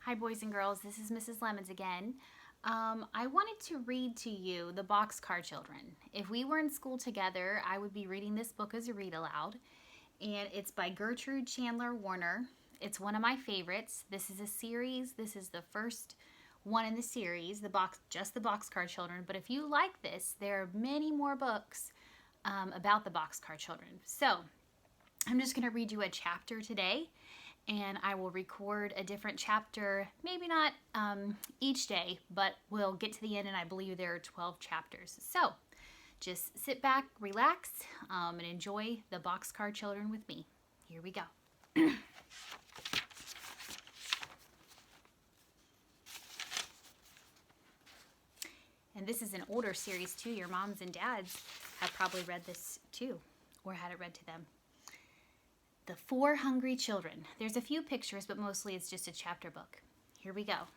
Hi, boys and girls. This is Mrs. Lemons again. I wanted to read to you The Boxcar Children. If we were in school together, I would be reading this book as a read aloud. And it's by Gertrude Chandler Warner. It's one of my favorites. This is a series. This is the first one in the series, the Boxcar Children. But if you like this, there are many more books about the Boxcar Children. So I'm just going to read you a chapter today, and I will record a different chapter, maybe not each day, but we'll get to the end, and I believe there are 12 chapters. So just sit back, relax, and enjoy the Boxcar Children with me. Here we go. And this is an older series too. Your moms and dads have probably read this too, or had it read to them. The Four Hungry Children. There's a few pictures, but mostly it's just a chapter book. Here we go.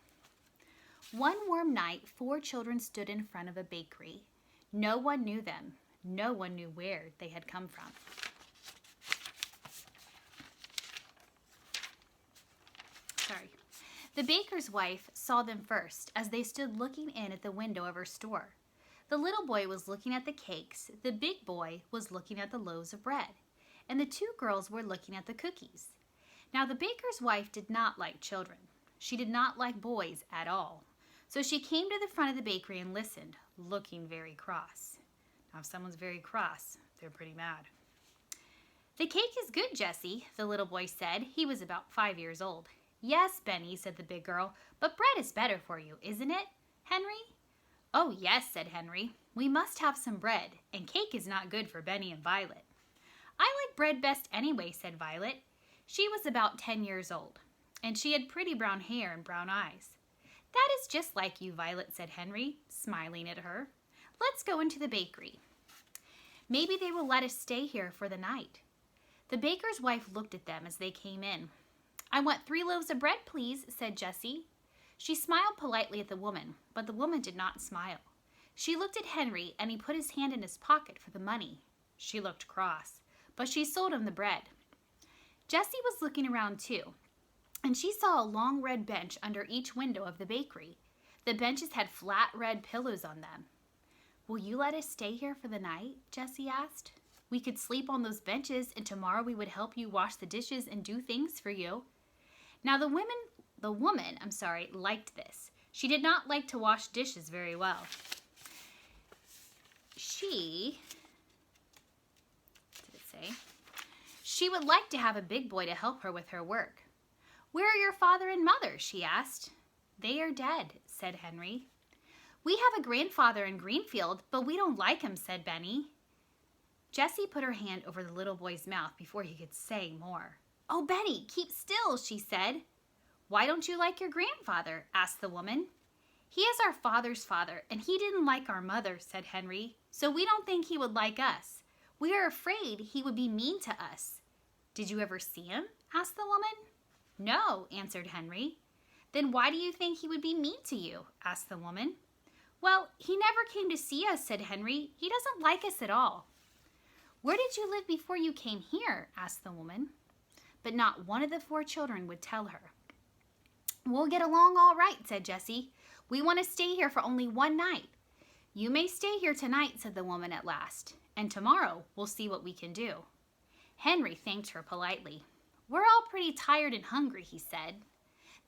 One warm night, 4 children stood in front of a bakery. No one knew them. No one knew where they had come from. Sorry. The baker's wife saw them first as they stood looking in at the window of her store. The little boy was looking at the cakes. The big boy was looking at the loaves of bread. And the 2 girls were looking at the cookies. Now the baker's wife did not like children. She did not like boys at all. So she came to the front of the bakery and listened, looking very cross. Now if someone's very cross, they're pretty mad. The cake is good, Jessie, the little boy said. He was about 5 years old. Yes, Benny, said the big girl, but bread is better for you, isn't it, Henry? Oh, yes, said Henry. We must have some bread, and cake is not good for Benny and Violet. I like bread best anyway, said Violet. She was about 10 years old, and she had pretty brown hair and brown eyes. That is just like you, Violet, said Henry, smiling at her. Let's go into the bakery. Maybe they will let us stay here for the night. The baker's wife looked at them as they came in. I want 3 loaves of bread, please, said Jessie. She smiled politely at the woman, but the woman did not smile. She looked at Henry, and he put his hand in his pocket for the money. She looked cross, but she sold him the bread. Jessie was looking around too, and she saw a long red bench under each window of the bakery. The benches had flat red pillows on them. Will you let us stay here for the night? Jessie asked. We could sleep on those benches, and tomorrow we would help you wash the dishes and do things for you. Now the woman liked this. She did not like to wash dishes very well. She would like to have a big boy to help her with her work. Where are your father and mother? She asked. They are dead, said Henry. We have a grandfather in Greenfield, but we don't like him, said Benny. Jessie put her hand over the little boy's mouth before he could say more. Oh, Benny, keep still, she said. Why don't you like your grandfather? Asked the woman. He is our father's father, and he didn't like our mother, said Henry, so we don't think he would like us. We are afraid he would be mean to us. Did you ever see him? Asked the woman. No, answered Henry. Then why do you think he would be mean to you? Asked the woman. Well, he never came to see us, said Henry. He doesn't like us at all. Where did you live before you came here? Asked the woman. But not one of the 4 children would tell her. We'll get along all right, said Jessie. We want to stay here for only one night. You may stay here tonight, said the woman at last, and tomorrow we'll see what we can do. Henry thanked her politely. We're all pretty tired and hungry, he said.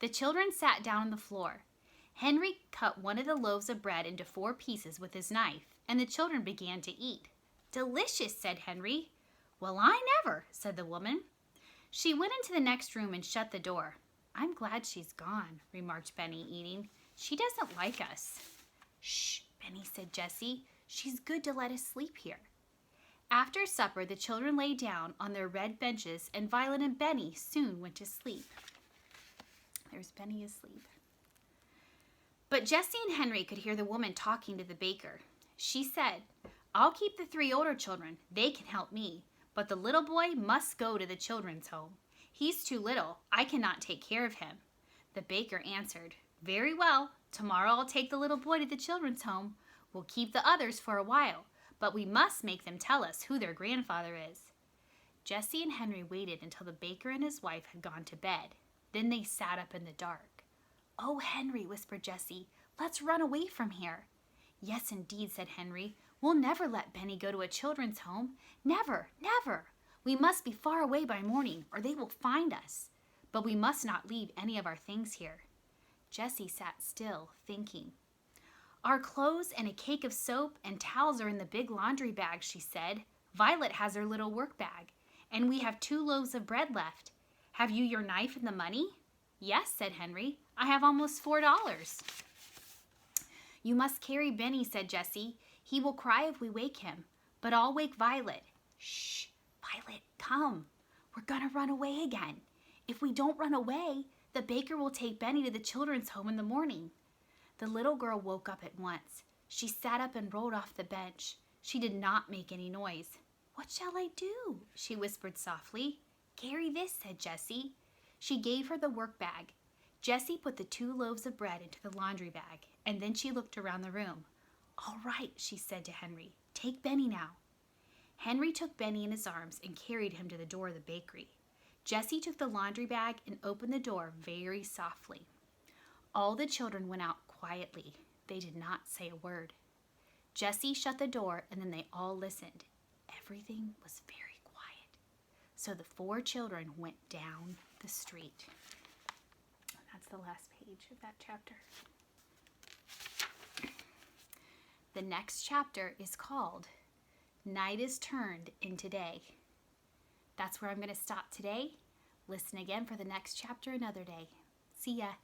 The children sat down on the floor. Henry cut one of the loaves of bread into 4 pieces with his knife, and the children began to eat. Delicious, said Henry. Well, I never, said the woman. She went into the next room and shut the door. I'm glad she's gone, remarked Benny, eating. She doesn't like us. Shh, Benny, said Jessie. She's good to let us sleep here. After supper, the children lay down on their red benches, and Violet and Benny soon went to sleep. There's Benny asleep. But Jessie and Henry could hear the woman talking to the baker. She said, I'll keep the 3 older children. They can help me. But the little boy must go to the children's home. He's too little. I cannot take care of him. The baker answered, Very well. Tomorrow I'll take the little boy to the children's home. We'll keep the others for a while, but we must make them tell us who their grandfather is. Jessie and Henry waited until the baker and his wife had gone to bed. Then they sat up in the dark. "Oh, Henry," whispered Jessie, "let's run away from here." "Yes, indeed," said Henry. "We'll never let Benny go to a children's home. Never, never. We must be far away by morning, or they will find us. But we must not leave any of our things here." Jessie sat still, thinking. "Our clothes and a cake of soap and towels are in the big laundry bag," she said. "Violet has her little work bag, and we have 2 loaves of bread left. Have you your knife and the money?" "Yes," said Henry. "I have almost $4. "You must carry Benny," said Jessie. "He will cry if we wake him, but I'll wake Violet." "Shh, Violet, come. We're gonna run away again. If we don't run away, the baker will take Benny to the children's home in the morning." The little girl woke up at once. She sat up and rolled off the bench. She did not make any noise. "What shall I do?" she whispered softly. "Carry this," said Jessie. She gave her the work bag. Jessie put the 2 loaves of bread into the laundry bag, and then she looked around the room. "All right," she said to Henry. "Take Benny now." Henry took Benny in his arms and carried him to the door of the bakery. Jessie took the laundry bag and opened the door very softly. All the children went out quietly. They did not say a word. Jessie shut the door, and then they all listened. Everything was very quiet. So the 4 children went down the street. That's the last page of that chapter. The next chapter is called Night is Turned into Day. That's where I'm going to stop today. Listen again for the next chapter another day. See ya.